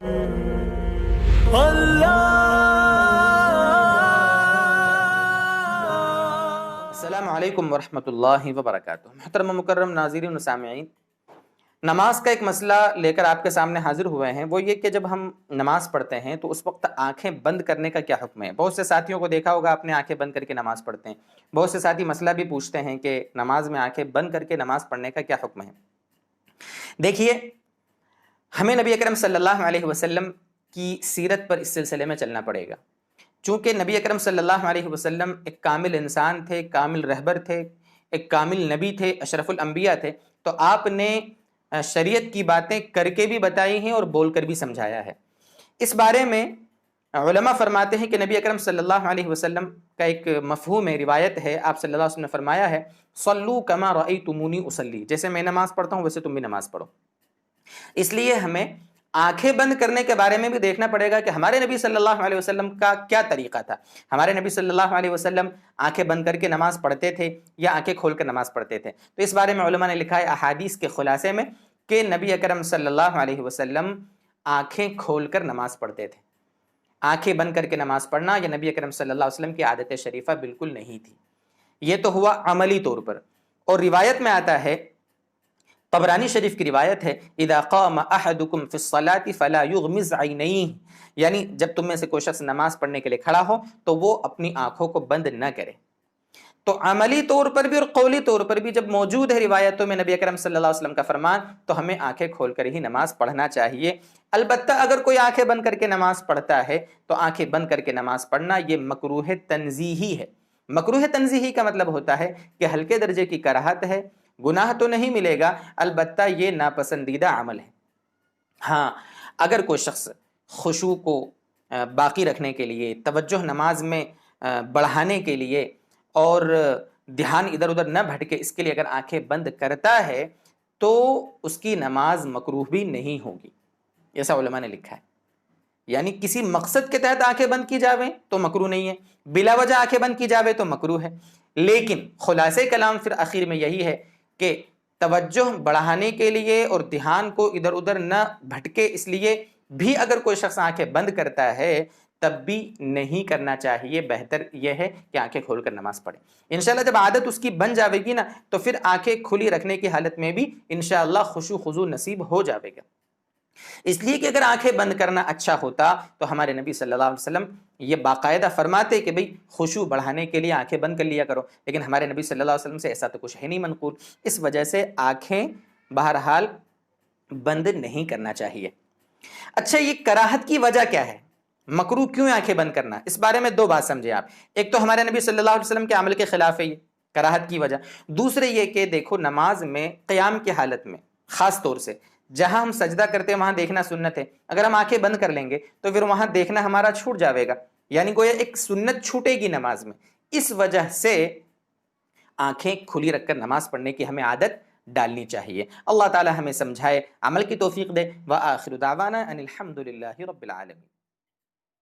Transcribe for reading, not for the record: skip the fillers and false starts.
السلام علیکم ورحمۃ اللہ وبرکاتہ۔ محترم مکرم ناظرین و سامعین، نماز کا ایک مسئلہ لے کر آپ کے سامنے حاضر ہوئے ہیں۔ وہ یہ کہ جب ہم نماز پڑھتے ہیں تو اس وقت آنکھیں بند کرنے کا کیا حکم ہے؟ بہت سے ساتھیوں کو دیکھا ہوگا آپ نے آنکھیں بند کر کے نماز پڑھتے ہیں۔ بہت سے ساتھی مسئلہ بھی پوچھتے ہیں کہ نماز میں آنکھیں بند کر کے نماز پڑھنے کا کیا حکم ہے؟ دیکھیے، ہمیں نبی اکرم صلی اللہ علیہ وسلم کی سیرت پر اس سلسلے میں چلنا پڑے گا، چونکہ نبی اکرم صلی اللہ علیہ وسلم ایک کامل انسان تھے، کامل رہبر تھے، ایک کامل نبی تھے، اشرف الانبیاء تھے۔ تو آپ نے شریعت کی باتیں کر کے بھی بتائی ہیں اور بول کر بھی سمجھایا ہے۔ اس بارے میں علماء فرماتے ہیں کہ نبی اکرم صلی اللہ علیہ وسلم کا ایک مفہوم ہے، روایت ہے، آپ صلی اللہ علیہ وسلم نے فرمایا ہے، صلو کما رأیتمونی اصلی، جیسے میں نماز پڑھتا ہوں ویسے تم بھی نماز پڑھو۔ اس لیے ہمیں آنکھیں بند کرنے کے بارے میں بھی دیکھنا پڑے گا کہ ہمارے نبی صلی اللہ علیہ وسلم کا کیا طریقہ تھا۔ ہمارے نبی صلی اللہ علیہ وسلم آنکھیں بند کر کے نماز پڑھتے تھے یا آنکھیں کھول کر نماز پڑھتے تھے؟ تو اس بارے میں علماء نے لکھا ہے احادیث کے خلاصے میں کہ نبی اکرم صلی اللہ علیہ وسلم آنکھیں کھول کر نماز پڑھتے تھے۔ آنکھیں بند کر کے نماز پڑھنا یہ نبی اکرم صلی اللہ علیہ وسلم کی عادت شریفہ بالکل نہیں تھی۔ یہ تو ہوا عملی طور پر، اور روایت میں آتا ہے، طبرانی شریف کی روایت ہے، اذا قام احدکم فی الصلاۃ فلا یغمض عینیہ، یعنی جب تم میں سے کوئی شخص نماز پڑھنے کے لیے کھڑا ہو تو وہ اپنی آنکھوں کو بند نہ کرے۔ تو عملی طور پر بھی اور قولی طور پر بھی جب موجود ہے روایتوں میں نبی اکرم صلی اللہ علیہ وسلم کا فرمان، تو ہمیں آنکھیں کھول کر ہی نماز پڑھنا چاہیے۔ البتہ اگر کوئی آنکھیں بند کر کے نماز پڑھتا ہے تو آنکھیں بند کر کے نماز پڑھنا یہ مکروہ تنزیہی ہے۔ مکروہ تنزیہی کا مطلب ہوتا ہے کہ ہلکے درجے کی کراہت ہے، گناہ تو نہیں ملے گا، البتہ یہ ناپسندیدہ عمل ہے۔ ہاں، اگر کوئی شخص خشوع کو باقی رکھنے کے لیے، توجہ نماز میں بڑھانے کے لیے اور دھیان ادھر ادھر نہ بھٹکے، اس کے لیے اگر آنکھیں بند کرتا ہے تو اس کی نماز مکروہ بھی نہیں ہوگی، ایسا علماء نے لکھا ہے۔ یعنی کسی مقصد کے تحت آنکھیں بند کی جاویں تو مکروہ نہیں ہے، بلا وجہ آنکھیں بند کی جاوے تو مکروہ ہے۔ لیکن خلاصے کلام پھر آخر میں یہی ہے کہ توجہ بڑھانے کے لیے اور دھیان کو ادھر ادھر نہ بھٹکے، اس لیے بھی اگر کوئی شخص آنکھیں بند کرتا ہے تب بھی نہیں کرنا چاہیے، بہتر یہ ہے کہ آنکھیں کھول کر نماز پڑھے۔ انشاءاللہ جب عادت اس کی بن جاوے گی نا تو پھر آنکھیں کھلی رکھنے کی حالت میں بھی انشاءاللہ خشوع خضوع نصیب ہو جاوے گا۔ اس لیے کہ اگر آنکھیں بند کرنا اچھا ہوتا تو ہمارے نبی صلی اللہ علیہ وسلم یہ باقاعدہ فرماتے کہ بھئی خشوع بڑھانے کے لیے آنکھیں بند کر لیا کرو، لیکن ہمارے نبی صلی اللہ علیہ وسلم سے ایسا تو کچھ ہے نہیں منقول، اس وجہ سے آنکھیں بہرحال بند نہیں کرنا چاہیے۔ اچھا، یہ کراہت کی وجہ کیا ہے؟ مکروہ کیوں آنکھیں بند کرنا؟ اس بارے میں دو بات سمجھے آپ۔ ایک تو ہمارے نبی صلی اللہ علیہ وسلم کے عمل کے خلاف ہے یہ کراہت کی وجہ، دوسرے یہ کہ دیکھو نماز میں قیام کی حالت میں خاص طور سے جہاں ہم سجدہ کرتے ہیں وہاں دیکھنا سنت ہے، اگر ہم آنکھیں بند کر لیں گے تو پھر وہاں دیکھنا ہمارا چھوٹ جاوے گا، یعنی گویا ایک سنت چھوٹے گی نماز میں۔ اس وجہ سے آنکھیں کھلی رکھ کر نماز پڑھنے کی ہمیں عادت ڈالنی چاہیے۔ اللہ تعالی ہمیں سمجھائے، عمل کی توفیق دے۔ وآخر دعوانا ان الحمد للہ رب العالمین۔